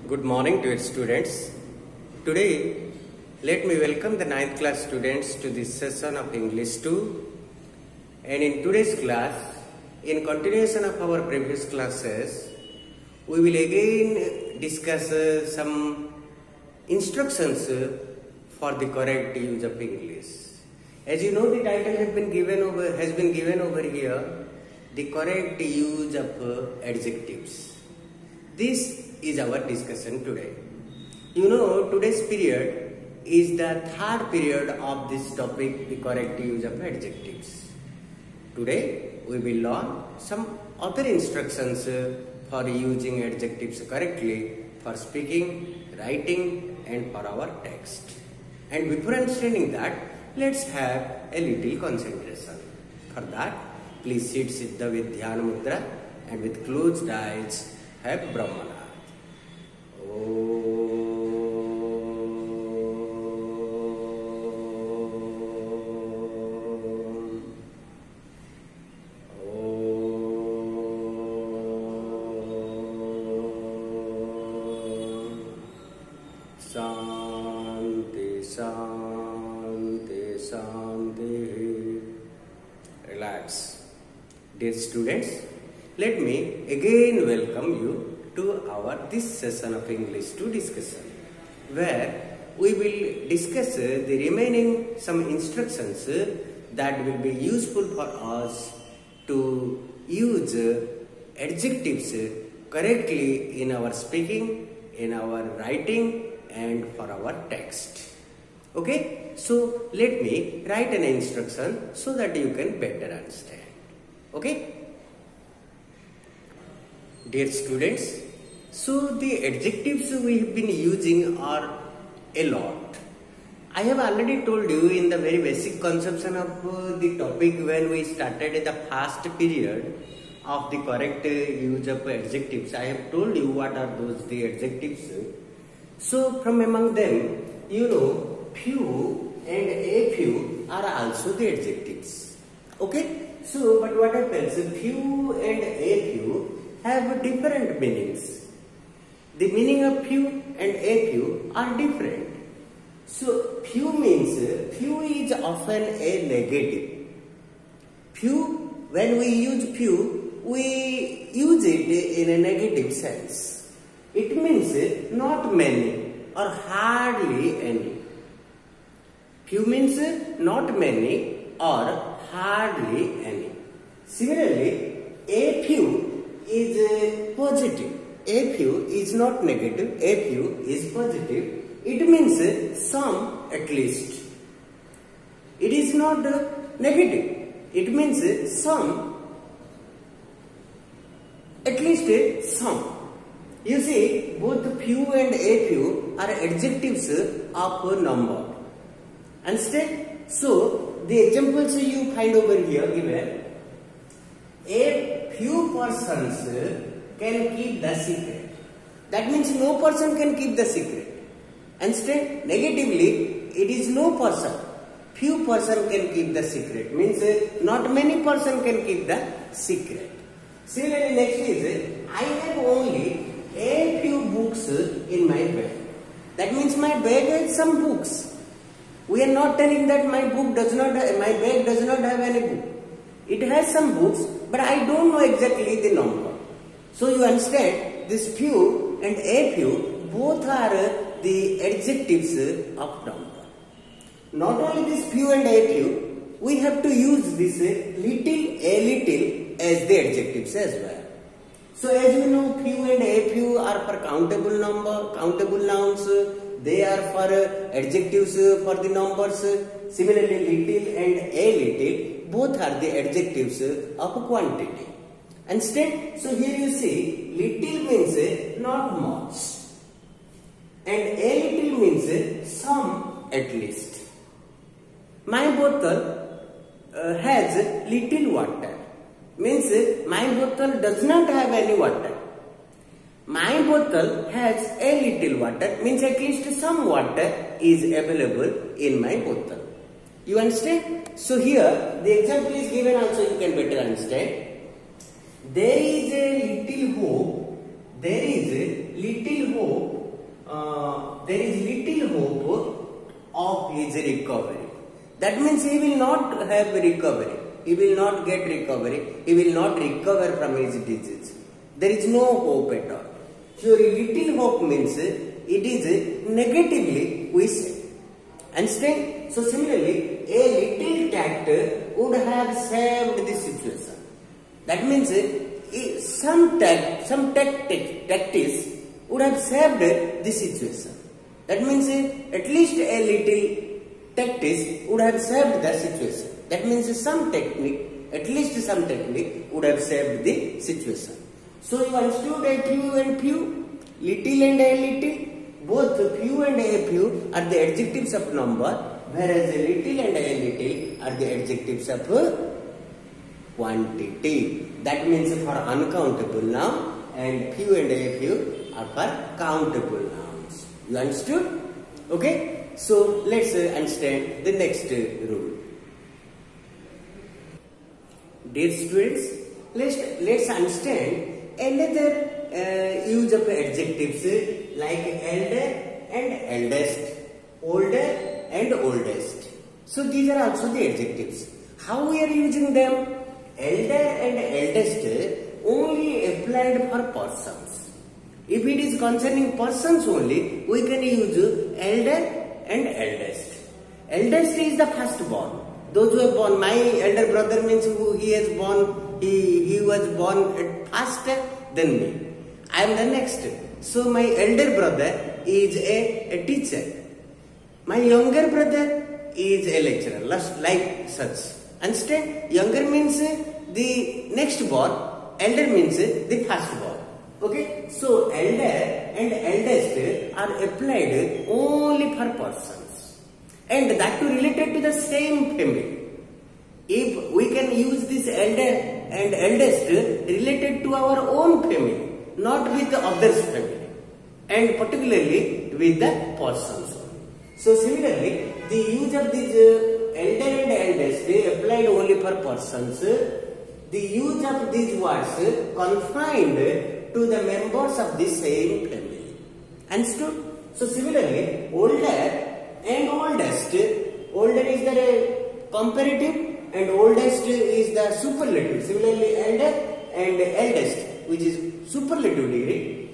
Good morning, dear students. Today, let me welcome the 9th class students to this session of English 2. And in today's class, in continuation of our previous classes, we will again discuss some instructions for the correct use of English. As you know, the title has been given over here, the correct use of adjectives. This is our discussion today. You know, today's period is the third period of this topic, the correct use of adjectives. Today we will learn some other instructions for using adjectives correctly for speaking, writing and for our text. And before understanding that, let's have a little concentration. For that, please sit Siddha with Dhyana Mudra and with closed eyes have Brahmanath. Shanti, Shanti, Shanti. Relax. Dear students, let me again welcome you to our this session of English 2 discussion, where we will discuss the remaining some instructions that will be useful for us to use adjectives correctly in our speaking, in our writing and for our text. Okay, so let me write an instruction so that you can better understand. Okay, dear students, so the adjectives we have been using are a lot. I have already told you in the very basic conception of the topic when we started the first period of the correct use of adjectives. I have told you what are those the adjectives. So from among them, you know, few and a few are also the adjectives. Okay, so but what happens, few and a few have different meanings. The meaning of few and a few are different. So few means, few is often a negative. Few, when we use few, we use it in a negative sense. It means not many or hardly any. Few means not many or hardly any. Similarly, a few is positive. A few is not negative, a few is positive. It means some at least. It is not negative. It means some, at least some. You see, both few and a few are adjectives of number. Understand? So, the examples you find over here given. A few persons can keep the secret. That means no person can keep the secret. Instead, negatively, it is no person. Few person can keep the secret. Means not many person can keep the secret. Similarly, next is I have only a few books in my bag. That means my bag has some books. We are not telling that my bag does not have any book. It has some books, but I don't know exactly the number. So you understand, this few and a few both are the adjectives of number. Not only this few and a few, we have to use this little, a little as the adjectives as well. So as you know, few and a few are for countable number, countable nouns. They are for adjectives for the numbers. Similarly, little and a little both are the adjectives of quantity. Understand? So here you see, little means not much and a little means some at least. My bottle has little water, means my bottle does not have any water. My bottle has a little water, means at least some water is available in my bottle. You understand? So here the example is given also, you can better understand. There is a little hope there is little hope of his recovery. That means he will not have recovery. He will not get recovery. He will not recover from his disease. There is no hope at all. So little hope means it is negatively we say. Understand? So similarly, a little tact would have saved the situation. That means some tactics would have saved the situation. That means at least a little tactics would have saved the situation. That means some technique, at least some technique would have saved the situation. So you understood a few and few, little and a little. Both few and a few are the adjectives of number, whereas a little and a little are the adjectives of quantity. That means for uncountable noun, and few and a few are for countable nouns. You understood? Okay? So let's understand the next rule. Dear students, let's understand another use of adjectives like elder and eldest, older and oldest. So these are also the adjectives. How we are using them? Elder and eldest only applied for persons. If it is concerning persons only, we can use elder and eldest. Eldest is the firstborn. Those who are born, my elder brother means who he has born, he was born faster than me. I am the next. So my elder brother is a teacher. My younger brother is a lecturer, like such. Understand? Younger means the next born, elder means the first born. Okay? So elder and eldest are applied only for persons. And that too related to the same family. If we can use this elder and eldest related to our own family, not with the others' family, and particularly with the persons. So similarly, the use of these elder and eldest applied only for persons. The use of these words confined to the members of the same family. Understood? So similarly, older and oldest. Older is the comparative and oldest is the superlative. Similarly, elder and eldest, which is superlative degree,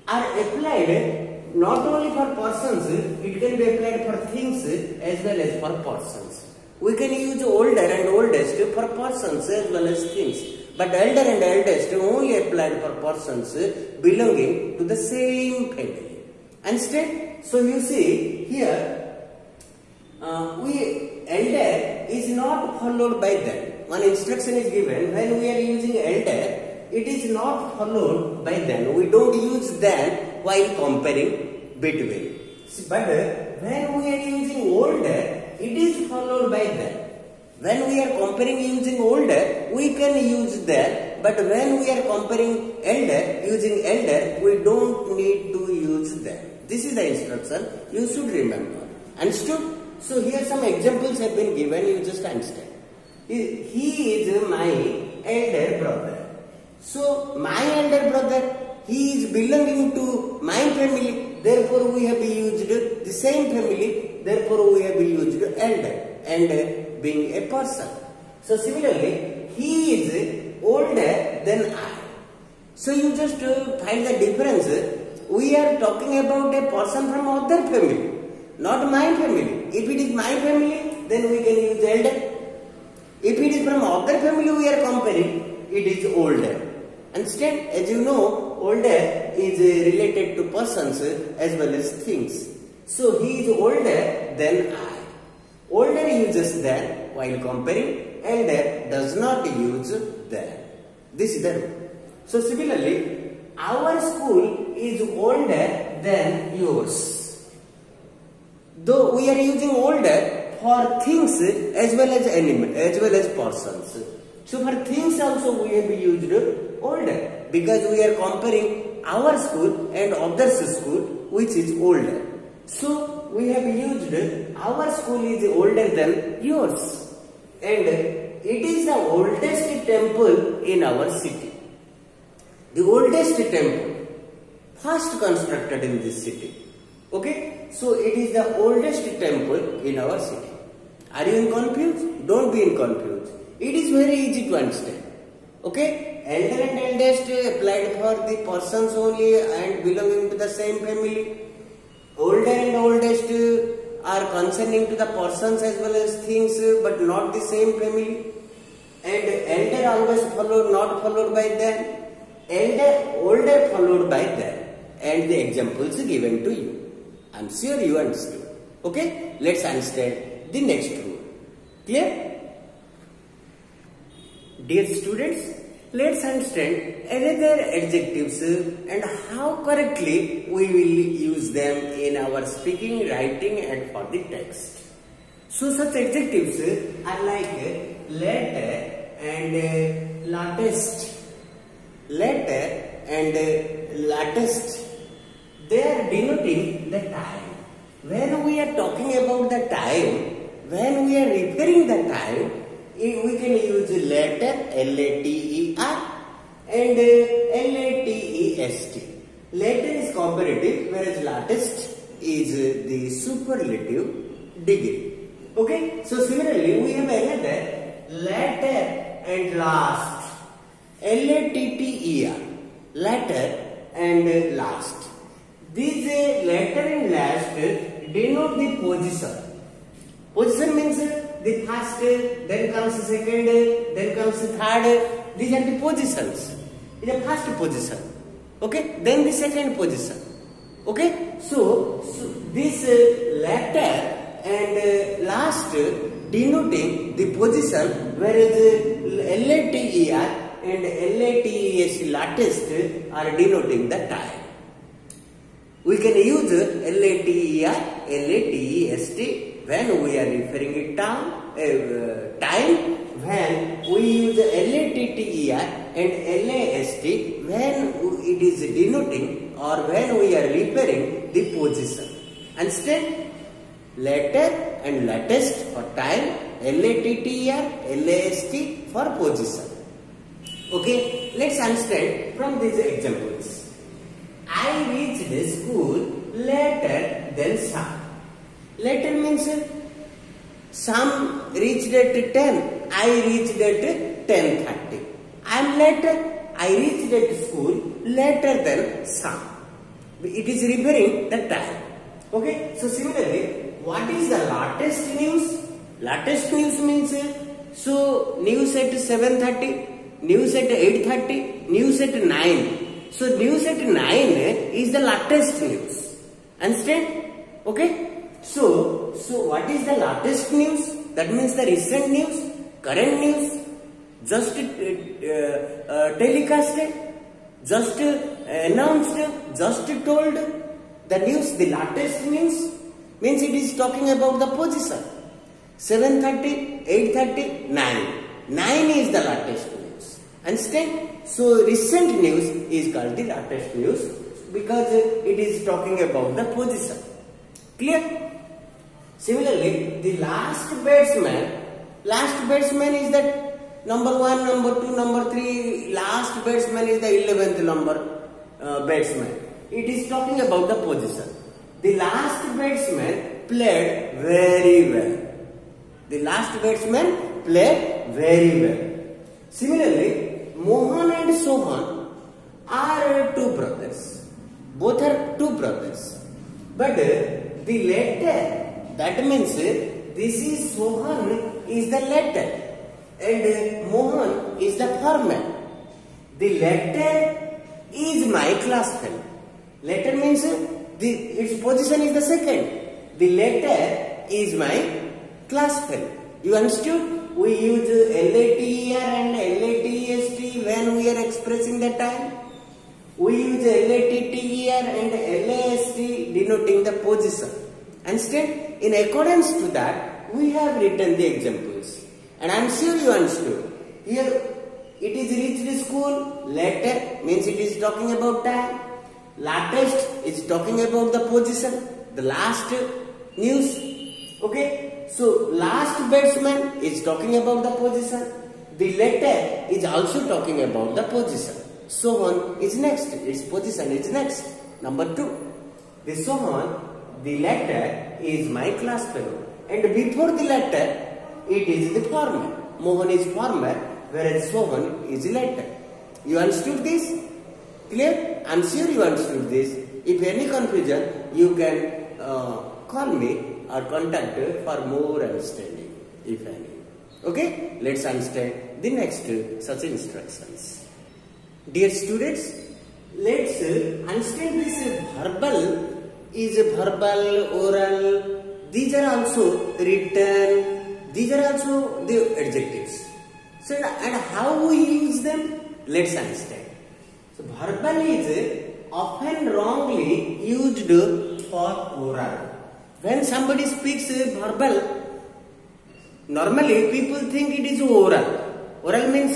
are applied not only for persons, it can be applied for things as well as for persons. We can use older and oldest for persons as well as things. But elder and eldest only applied for persons belonging to the same family. Understand? So you see here, elder is not followed by then. One instruction is given when we are using elder, it is not followed by then. We don't use then while comparing between. But when we are using older, it is followed by then. When we are comparing using older, we can use that. But when we are comparing elder, using elder, we don't need to use that. This is the instruction you should remember. Understood? So here some examples have been given, you just understand. He is my elder brother. So my elder brother, he is belonging to my family, therefore we have used the same family, therefore we have used elder and being a person. So similarly, he is older than I. So you just find the difference. We are talking about a person from other family, not my family. If it is my family, then we can use elder. If it is from other family we are comparing, it is older. Understand? As you know, older is related to persons as well as things. So he is older than I. Older uses than while comparing, elder does not use than. This is the rule. So similarly, our school is older than yours. Though we are using older for things as well as animals, as well as persons. So for things also we have used older because we are comparing our school and others' school which is older. So we have used our school is older than yours, and it is the oldest temple in our city. The oldest temple first constructed in this city. Okay, so it is the oldest temple in our city. Are you in confused? Don't be in confused. It is very easy to understand. Okay, elder and eldest applied for the persons only and belonging to the same family. Older and oldest are concerning to the persons as well as things, but not the same family. And elder always followed, not followed by them. Older followed by them. And the examples given to you. I am sure you understood. Okay, let's understand the next rule. Clear? Dear students, let's understand another adjectives and how correctly we will use them in our speaking, writing and for the text. So such adjectives are like later and latest. Later and latest. They are denoting the time. When we are talking about the time, when we are referring the time, we can use later, L-A-T-E-R and L-A-T-E-S-T. Later is comparative, whereas latest is the superlative degree. Okay, so similarly we have another later and last. L-A-T-T-E-R, latter and last. These latter and last denote the position. Position means the first, then comes the second, then comes the third. These are the positions. The first position. Okay, then the second position. Okay, so this latter and last denoting the position, whereas L-A-T-E-R and L-A-T-E-S-T, latest, are denoting the time. We can use L-A-T-E-R, L-A-T-E-S-T when we are referring it time. When we use L-A-T-T-E-R and L-A-S-T when it is denoting or when we are referring the position. Understand? Later and latest for time, L-A-T-T-E-R, L-A-S-T for position. Okay, let's understand from these examples. I reached the school later than some. Later means some reached at 10. I reached at 10:30. I am later. I reached at school later than some. It is referring the time. Okay. So similarly, what is the latest news? Latest news means so news at 7:30, news at 8:30, news at 9. So news at 9 is the latest news. Understand? Okay. So what is the latest news? That means the recent news, current news, just telecasted, just announced, just told. The news, the latest news means it is talking about the position. 7:30, 8:30, 9. 9 is the latest news. Understand? So recent news is called the latest news because it is talking about the position. Clear? Similarly, the last batsman is that number 1, number 2, number 3. Last batsman is the 11th number batsman. It is talking about the position. The last batsman played very well. The last batsman played very well. Similarly, Mohan and Sohan are two brothers. Both are two brothers. But the latter, that means this is Sohan is the latter and Mohan is the former. The latter is my class fellow. Latter means its position is the second. The latter is my class fellow. You understood? We use L-A-T-E-R and L-A-T-E-S-T when we are expressing the time. We use L-A-T-T-E-R and L-A-S-T denoting the position. Understand? In accordance to that, we have written the examples. And I am sure you understood. Here, it is reached school. Later means it is talking about time. Latest is talking about the position. The last news. Okay. So, last batsman is talking about the position. The latter is also talking about the position. Sohan is next. Its position is next. Number 2. The Sohan the latter is my class fellow. And before the latter, it is the former. Mohan is former, whereas Sohan is latter. You understood this? Clear? I am sure you understood this. If any confusion, you can call me or contact for more understanding, if any. Okay? Let's understand the next such instructions. Dear students, let's understand this verbal is verbal, oral. These are also written. These are also the adjectives. So, and how we use them? Let's understand. So, verbal is often wrongly used for oral. When somebody speaks verbal, normally people think it is oral. Oral means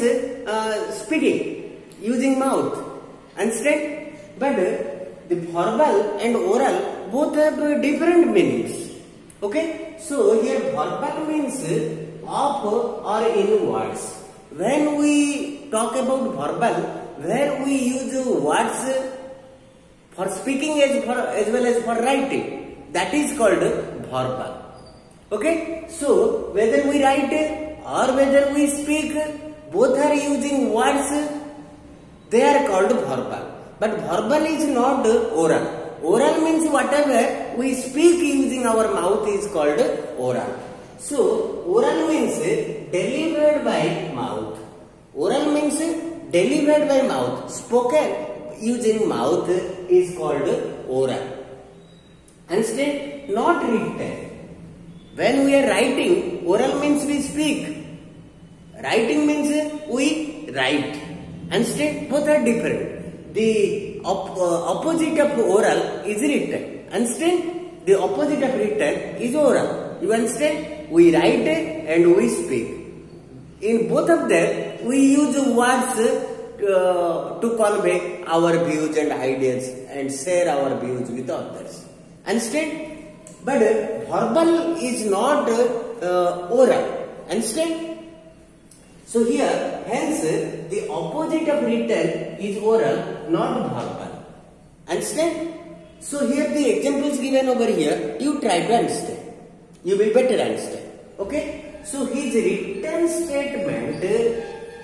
speaking, using mouth. Understand? But the verbal and oral both have different meanings. Okay? So here verbal means of or in words. When we talk about verbal, where we use words for speaking as well as for writing, that is called verbal. Okay? So whether we write or whether we speak, both are using words, they are called verbal. But verbal is not oral. Oral means whatever we speak using our mouth is called oral. So oral means delivered by mouth. Oral means delivered by mouth. Spoken using mouth is called oral. Understand? Not written. When we are writing, oral means we speak. Writing means we write. Understand? Both are different. The opposite of oral is written. Understand? The opposite of written is oral. You understand? We write and we speak. In both of them, we use words to convey our views and ideas and share our views with others. Understand? But verbal is not oral. Understand? So here, hence, the opposite of written is oral, not verbal. Understand? So here the examples given over here, you try to understand. You will better understand. Okay? So his written statement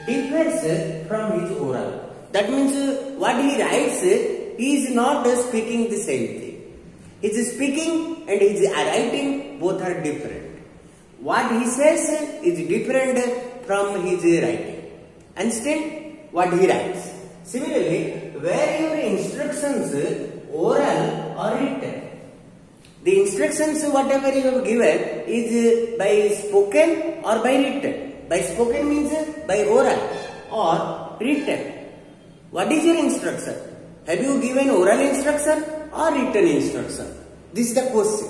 differs from his oral. That means what he writes, he is not speaking the same thing. He is speaking and he is writing, both are different. What he says is different from his writing. Understand? What he writes. Similarly, where your instructions oral or written, the instructions whatever you have given is by spoken or by written. By spoken means by oral or written. What is your instruction? Have you given oral instruction or written instruction? This is the question.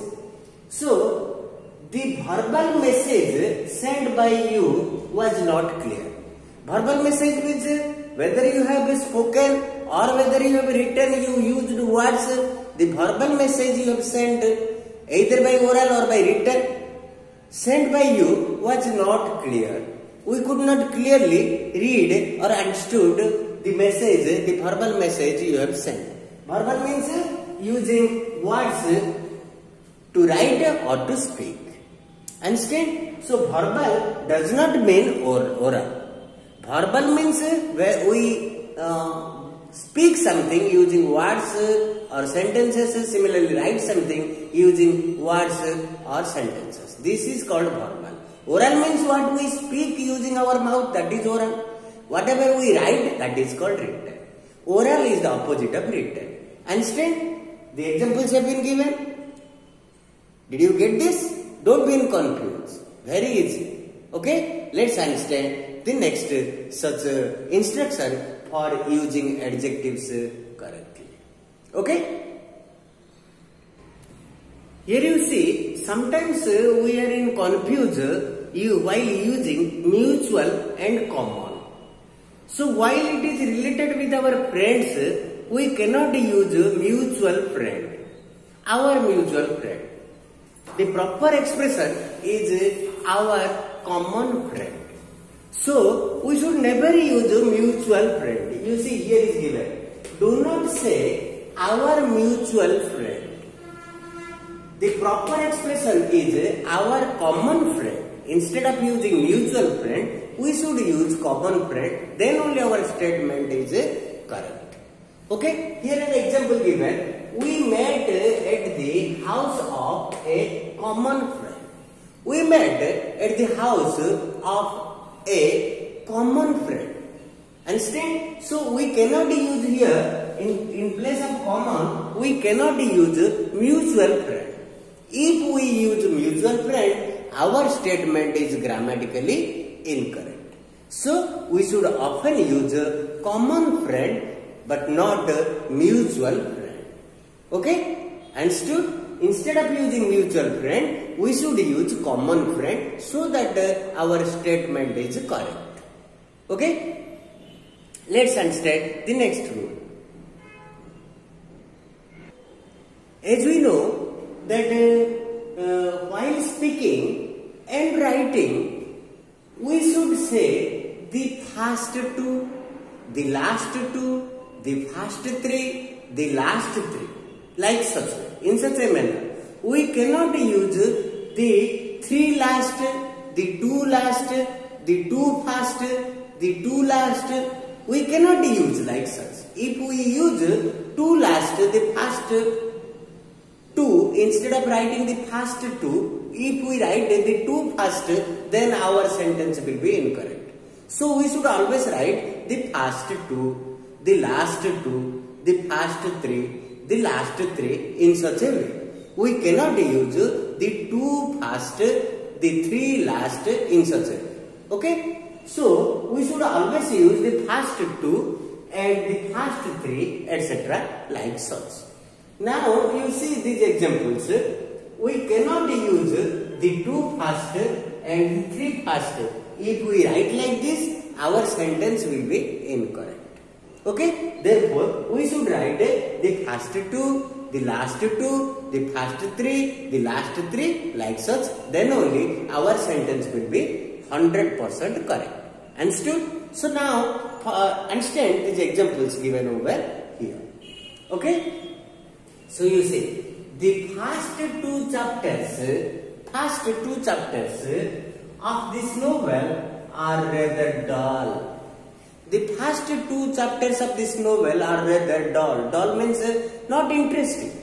So, the verbal message sent by you was not clear. Verbal message means whether you have spoken or whether you have written, you used words. The verbal message you have sent either by oral or by written, sent by you was not clear. We could not clearly read or understood the message, the verbal message you have sent. Verbal means using words to write or to speak. Understand? So verbal does not mean oral. Verbal means where we speak something using words or sentences, similarly write something using words or sentences. This is called verbal. Oral means what we speak using our mouth, that is oral. Whatever we write, that is called written. Oral is the opposite of written. Understand? The examples have been given. Did you get this? Don't be confused. Very easy. Okay? Let's understand the next such instruction for using adjectives correctly. Okay? Here you see, sometimes we are in confuse while using mutual and common. So while it is related with our friends, we cannot use mutual friend. Our mutual friend. The proper expression is our common friend. So we should never use mutual friend. You see, here is given. Do not say our mutual friend. the proper expression is our common friend. Instead of using mutual friend, we should use common friend. Then only our statement is correct. Okay, here an example given. We met at the house of a common friend. We met at the house of a common friend. Understand? So we cannot use here in place of common, we cannot use mutual friend. If we use mutual friend, our statement is grammatically incorrect. So we should often use common friend but not mutual friend. Okay? Understood? Instead of using mutual friend, we should use common friend so that our statement is correct. Okay? Let's understand the next rule. As we know that while speaking and writing, we should say the first two, the last two, the first three, the last three, like such. In such a manner, we cannot use the three last, the two last, the two first, the two last. We cannot use like such. If we use two last, the first two, instead of writing the first two, if we write the two first, then our sentence will be incorrect. So we should always write the first two, the last two, the first three, the last three in such a way. We cannot use the two first, the three last in such a way. Okay? So we should always use the first two and the first three, etc. like such. Now you see these examples. We cannot use the two first and the three first. If we write like this, our sentence will be incorrect. Okay? Therefore, we should write the first two, the last two, the first three, the last three like such. Then only our sentence will be 100% correct. Understood? So now understand these examples given over here. Okay? So you see the first two chapters of this novel are rather dull. The first two chapters of this novel are rather dull. Dull means not interesting.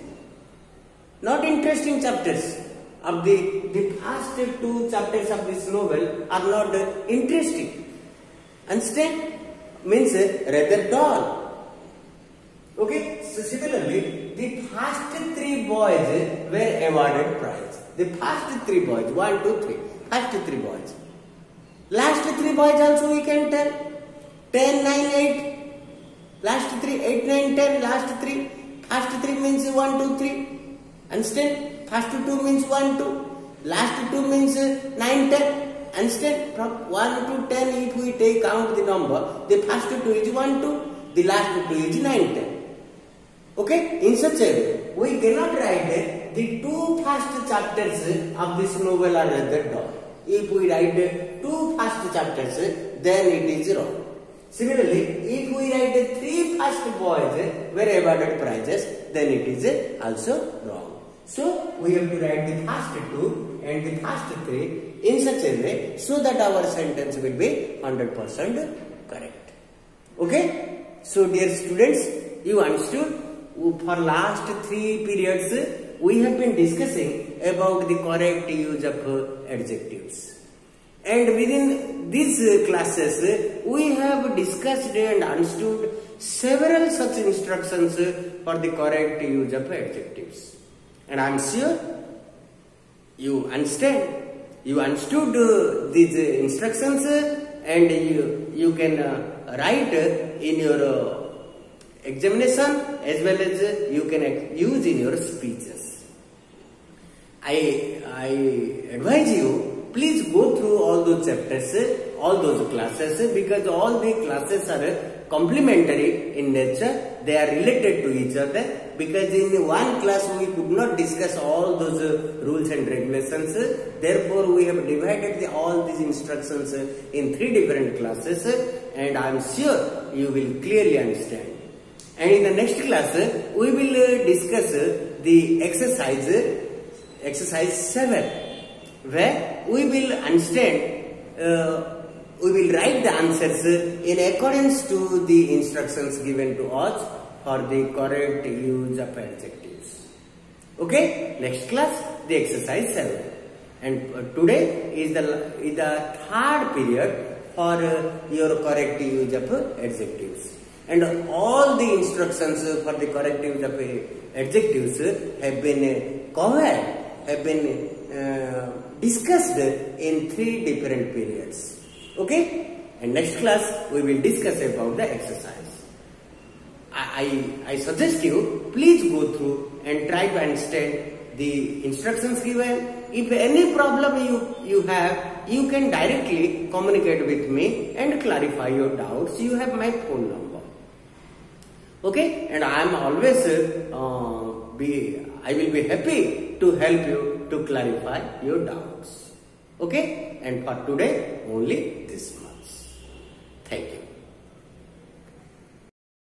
Not interesting chapters of the first two chapters of this novel are not interesting. Understand? Means rather dull. Okay? So similarly, the first three boys were awarded prize. The first three boys, 1, 2, 3. First three boys. Last three boys also we can tell. 10, 9, 8. Last 3, 8, 9, 10. Last 3. First 3 means 1, 2, 3. Understand? First 2 means 1, 2. Last 2 means 9, 10. Understand? From 1 to 10, if we take count the number, the first 2 is 1, 2. The last 2 is 9, 10. Okay? In such a way, we cannot write the two first chapters of this novel are rather dull. If we write two first chapters, then it is wrong. Similarly, if we write the three first boys were awarded prizes, then it is also wrong. So we have to write the first two and the first three in such a way so that our sentence will be 100% correct. Okay? So dear students, you understood? For last 3 periods, we have been discussing about the correct use of adjectives. And within these classes, we have discussed and understood several such instructions for the correct use of adjectives. And I am sure you understand. You understood these instructions and you can write in your examination as well as you can use in your speeches. I advise you, please go through all those chapters, all those classes, because all the classes are complementary in nature. They are related to each other, because in one class we could not discuss all those rules and regulations. Therefore, we have divided all these instructions in 3 different classes, and I am sure you will clearly understand. And in the next class, we will discuss the exercise exercise 7, where we will understand, we will write the answers in accordance to the instructions given to us for the correct use of adjectives. Okay, next class, the exercise 7. And today is the third period for your correct use of adjectives. And all the instructions for the correct use of adjectives have been covered, have been discussed in 3 different periods. Okay? And next class we will discuss about the exercise. I suggest you please go through and try to understand the instructions given. If any problem you have, you can directly communicate with me and clarify your doubts. You have my phone number. Okay? And I am always I will be happy to help you to clarify your doubts. Okay? And for today, only this much. Thank you.